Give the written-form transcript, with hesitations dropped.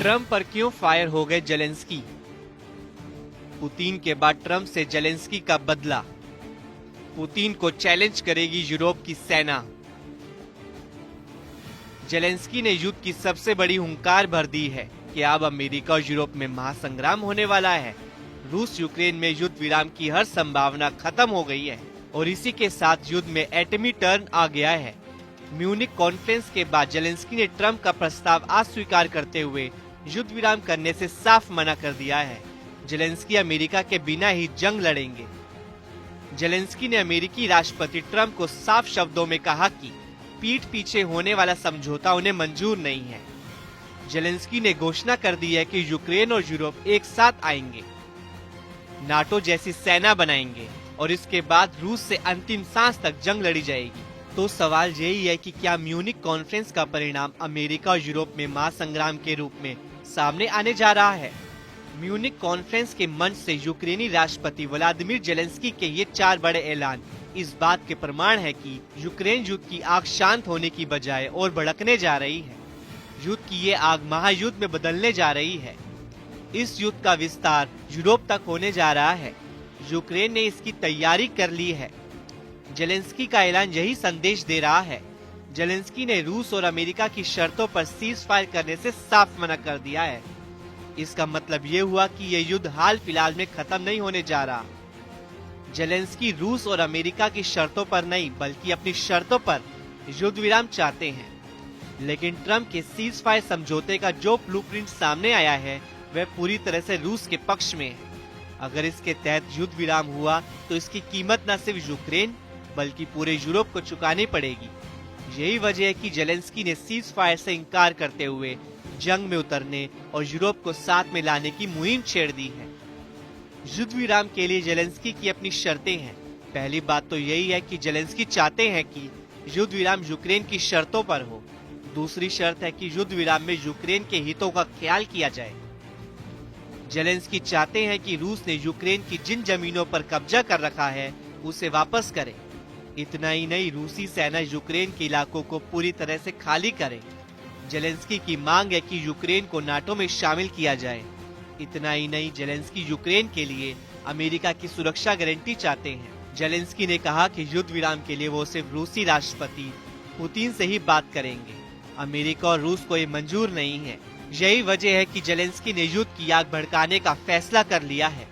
Trump पर क्यों fire हो गए जेलेंस्की? पुतिन के बाद ट्रम्प से जेलेंस्की का बदला। पुतिन को चैलेंज करेगी यूरोप की सेना। जेलेंस्की ने युद्ध की सबसे बड़ी हुंकार भर दी है कि अब अमेरिका और यूरोप में महासंग्राम होने वाला है। रूस यूक्रेन में युद्ध विराम की हर संभावना खत्म हो गई है और इसी के साथ युद्ध में एटमी टर्न आ गया है। म्यूनिक कॉन्फ्रेंस के बाद जेलेंस्की ने ट्रम्प का प्रस्ताव अस्वीकार करते हुए युद्ध विराम करने से साफ मना कर दिया है। जेलेंस्की अमेरिका के बिना ही जंग लड़ेंगे। जेलेंस्की ने अमेरिकी राष्ट्रपति ट्रम्प को साफ शब्दों में कहा कि पीठ पीछे होने वाला समझौता उन्हें मंजूर नहीं है। जेलेंस्की ने घोषणा कर दी है कि यूक्रेन और यूरोप एक साथ आएंगे, नाटो जैसी सेना बनाएंगे और इसके बाद रूस से अंतिम सांस तक जंग लड़ी जाएगी। तो सवाल यही है कि क्या म्यूनिक कॉन्फ्रेंस का परिणाम अमेरिका और यूरोप में महासंग्राम के रूप में सामने आने जा रहा है? म्यूनिक कॉन्फ्रेंस के मंच से यूक्रेनी राष्ट्रपति व्लादिमीर जेलेंस्की के ये 4 बड़े ऐलान इस बात के प्रमाण है कि यूक्रेन युद्ध की आग शांत होने की बजाय और भड़कने जा रही है। युद्ध की ये आग महायुद्ध में बदलने जा रही है। इस युद्ध का विस्तार यूरोप तक होने जा रहा है। यूक्रेन ने इसकी तैयारी कर ली है। जेलेंस्की का ऐलान यही संदेश दे रहा है। जेलेंस्की ने रूस और अमेरिका की शर्तों पर सीज फायर करने से साफ मना कर दिया है। इसका मतलब ये हुआ कि ये युद्ध हाल फिलहाल में खत्म नहीं होने जा रहा। जेलेंस्की रूस और अमेरिका की शर्तों पर नहीं बल्कि अपनी शर्तों पर युद्ध विराम चाहते हैं। लेकिन ट्रम्प के सीज फायर समझौते का जो ब्लूप्रिंट सामने आया है वह पूरी तरह से रूस के पक्ष में है। अगर इसके तहत युद्ध विराम हुआ तो इसकी कीमत न सिर्फ यूक्रेन बल्कि पूरे यूरोप को चुकानी पड़ेगी। यही वजह है कि जेलेंस्की ने सीज फायर से इनकार करते हुए जंग में उतरने और यूरोप को साथ में लाने की मुहिम छेड़ दी है। युद्ध विराम के लिए जेलेंस्की की अपनी शर्तें हैं। पहली बात तो यही है कि जेलेंस्की चाहते हैं कि युद्ध विराम यूक्रेन की शर्तों पर हो। दूसरी शर्त है कि युद्ध विराम में यूक्रेन के हितों का ख्याल किया जाए। जेलेंस्की चाहते हैं कि रूस ने यूक्रेन की जिन जमीनों पर कब्जा कर रखा है उसे वापस करे। इतना ही नहीं, रूसी सेना यूक्रेन के इलाकों को पूरी तरह से खाली करे। जेलेंस्की की मांग है कि यूक्रेन को नाटो में शामिल किया जाए। इतना ही नहीं, जेलेंस्की यूक्रेन के लिए अमेरिका की सुरक्षा गारंटी चाहते हैं। जेलेंस्की ने कहा कि युद्ध विराम के लिए वो सिर्फ रूसी राष्ट्रपति पुतिन से ही बात करेंगे। अमेरिका और रूस को ये मंजूर नहीं है। यही वजह है कि जेलेंस्की ने युद्ध की आग भड़काने का फैसला कर लिया है।